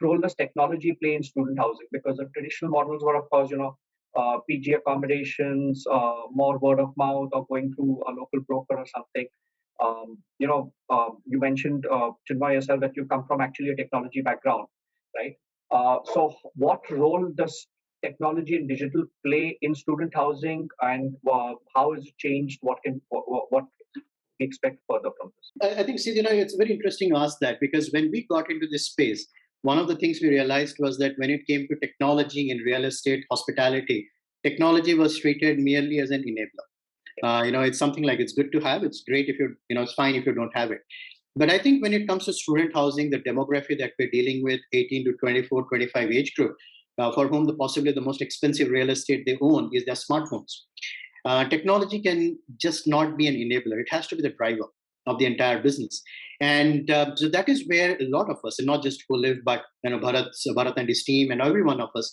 role does technology play in student housing? Because the traditional models were, of course, PG accommodations, more word of mouth, or going through a local broker or something. You mentioned, Chinmoy, yourself, that you come from actually a technology background, right? So what role does technology and digital play in student housing, and how has it changed? What we expect further from this? I think, Sid, it's very interesting to ask that, because when we got into this space, one of the things we realized was that when it came to technology in real estate, hospitality, technology was treated merely as an enabler. It's something like it's good to have. It's great if it's fine if you don't have it. But I think when it comes to student housing, the demography that we're dealing with, 18 to 24, 25 age group, for whom possibly the most expensive real estate they own is their smartphones. Technology can just not be an enabler. It has to be the driver of the entire business. And so that is where a lot of us, and not just HooLiv, but Bharat and his team and every one of us,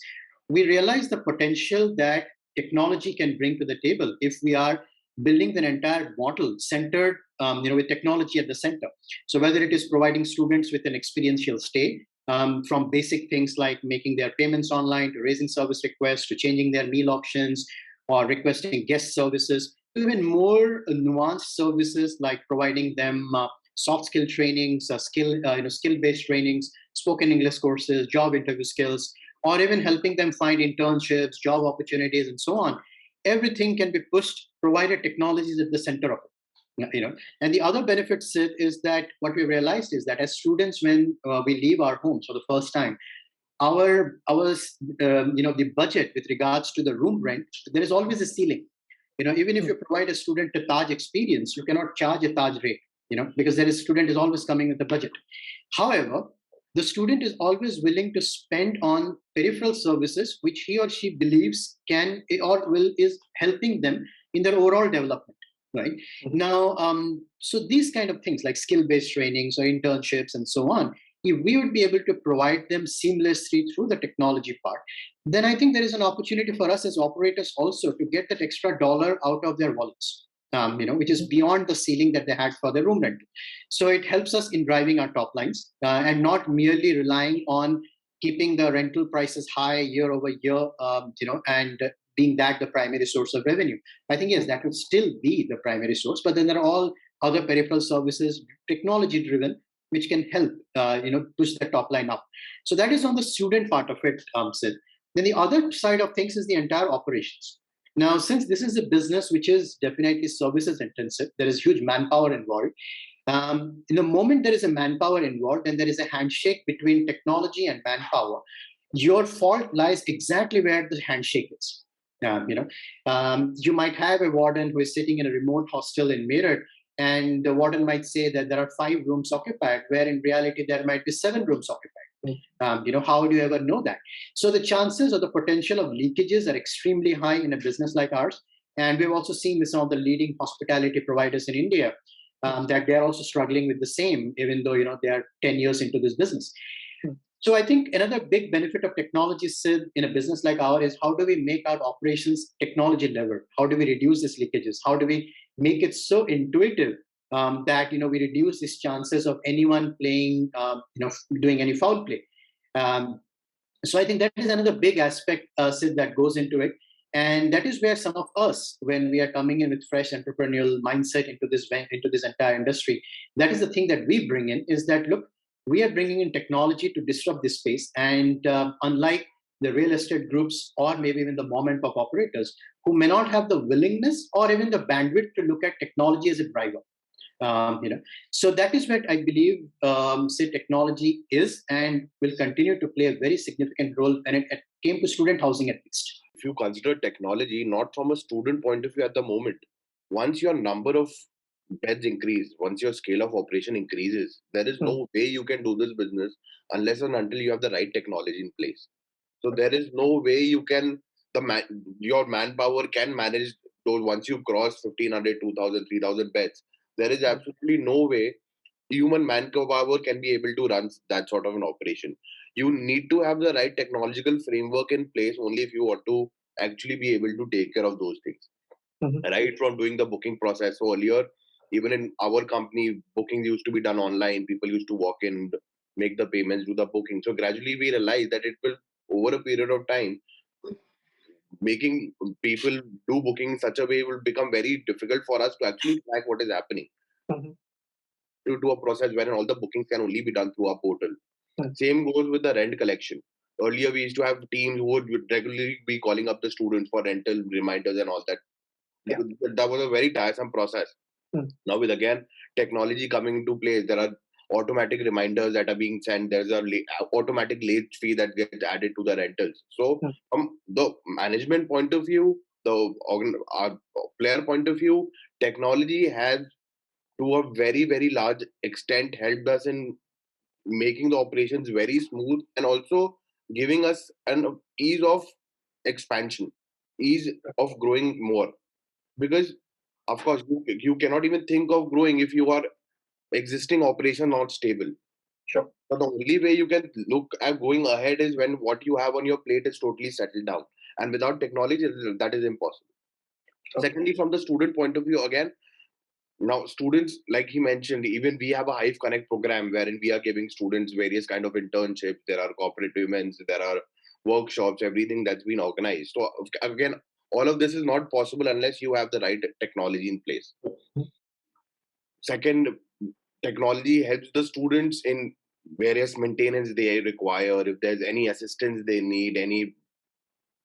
we realize the potential that technology can bring to the table if we are building an entire model centered with technology at the center. So whether it is providing students with an experiential stay, from basic things like making their payments online, to raising service requests, to changing their meal options, or requesting guest services, to even more nuanced services like providing them soft skill trainings, skill-based trainings, spoken English courses, job interview skills, or even helping them find internships, job opportunities, and so on. Everything can be pushed, provided technology is at the center of it. And the other benefit, Sid, is that what we realized is that as students, when we leave our homes for the first time, the budget with regards to the room rent, there is always a ceiling. Even if you provide a student a Taj experience, you cannot charge a Taj rate, because student is always coming with the budget. However, the student is always willing to spend on peripheral services which he or she believes can or will is helping them in their overall development. Right now, so these kind of things like skill-based trainings or internships and so on, if we would be able to provide them seamlessly through the technology part, then I think there is an opportunity for us as operators also to get that extra dollar out of their wallets, which is beyond the ceiling that they had for their room rent. So it helps us in driving our top lines and not merely relying on keeping the rental prices high year over year, and being that the primary source of revenue. I think, yes, that would still be the primary source, but then there are all other peripheral services, technology driven, which can help, push the top line up. So that is on the student part of it, Sid. Then the other side of things is the entire operations. Now, since this is a business which is definitely services intensive, there is huge manpower involved. In the moment there is a manpower involved, and there is a handshake between technology and manpower, your fault lies exactly where the handshake is. You might have a warden who is sitting in a remote hostel in Meerut, and the warden might say that there are 5 rooms occupied, where in reality there might be 7 rooms occupied. How do you ever know that? So the chances or the potential of leakages are extremely high in a business like ours. And we've also seen with some of the leading hospitality providers in India that they're also struggling with the same, even though they are 10 years into this business. So I think another big benefit of technology, Sid, in a business like ours is how do we make our operations technology level? How do we reduce these leakages? How do we make it so intuitive that we reduce these chances of anyone playing, doing any foul play? So I think that is another big aspect, Sid, that goes into it. And that is where some of us, when we are coming in with fresh entrepreneurial mindset into this entire industry, that is the thing that we bring in, is that, look, we are bringing in technology to disrupt this space. And unlike the real estate groups or maybe even the mom and pop operators who may not have the willingness or even the bandwidth to look at technology as a driver, so that is what I believe, say, technology is and will continue to play a very significant role when it came to student housing, at least. If you consider technology not from a student point of view at the moment, once your number of beds increase, once your scale of operation increases, there is no way you can do this business unless and until you have the right technology in place. So there is no way you can, your manpower can manage those. Once you cross 1,500, 2,000, 3,000 beds, there is absolutely no way human manpower can be able to run that sort of an operation. You need to have the right technological framework in place only if you want to actually be able to take care of those things. Right from doing the booking process. So earlier, even in our company, bookings used to be done online. People used to walk in, make the payments, do the booking. So gradually we realize that it will, over a period of time, making people do booking in such a way will become very difficult for us to actually track what is happening Mhm. due to a process wherein all the bookings can only be done through our portal. Mhm. Same goes with the rent collection. Earlier, we used to have teams who would regularly be calling up the students for rental reminders and all that. Yeah. That was a very tiresome process. Mhm. Now, with again technology coming into place, there are automatic reminders that are being sent. There's a automatic late fee that gets added to the rentals. So, Mhm. from the management point of view, the our player point of view, technology has to a very large extent helped us in making the operations very smooth and also giving us an ease of expansion, ease of growing more. Because of course you cannot even think of growing if you are existing operation not stable. Sure. So the only way you can look at going ahead is when what you have on your plate is totally settled down. And without technology, that is impossible. Okay. Secondly, from the student point of view, again, now students, like he mentioned, even we have a Hive Connect program wherein we are giving students various kind of internships. There are corporate events, there are workshops, everything that's been organized. So again, all of this is not possible unless you have the right technology in place. Second, technology helps the students in various maintenance they require. If there's any assistance they need, any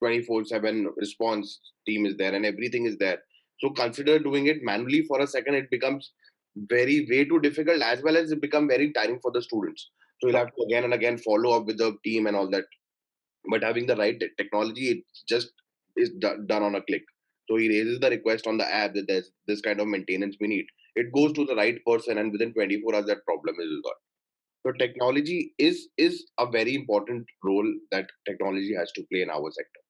24/7 response team is there and everything is there. So consider doing it manually for a second. It becomes very way too difficult, as well as it become very tiring for the students. So you'll have to again and again follow up with the team and all that. But having the right technology, it just is done on a click. So he raises the request on the app that there's this kind of maintenance we need. It goes to the right person, and within 24 hours, that problem is resolved. So technology is a very important role that technology has to play in our sector.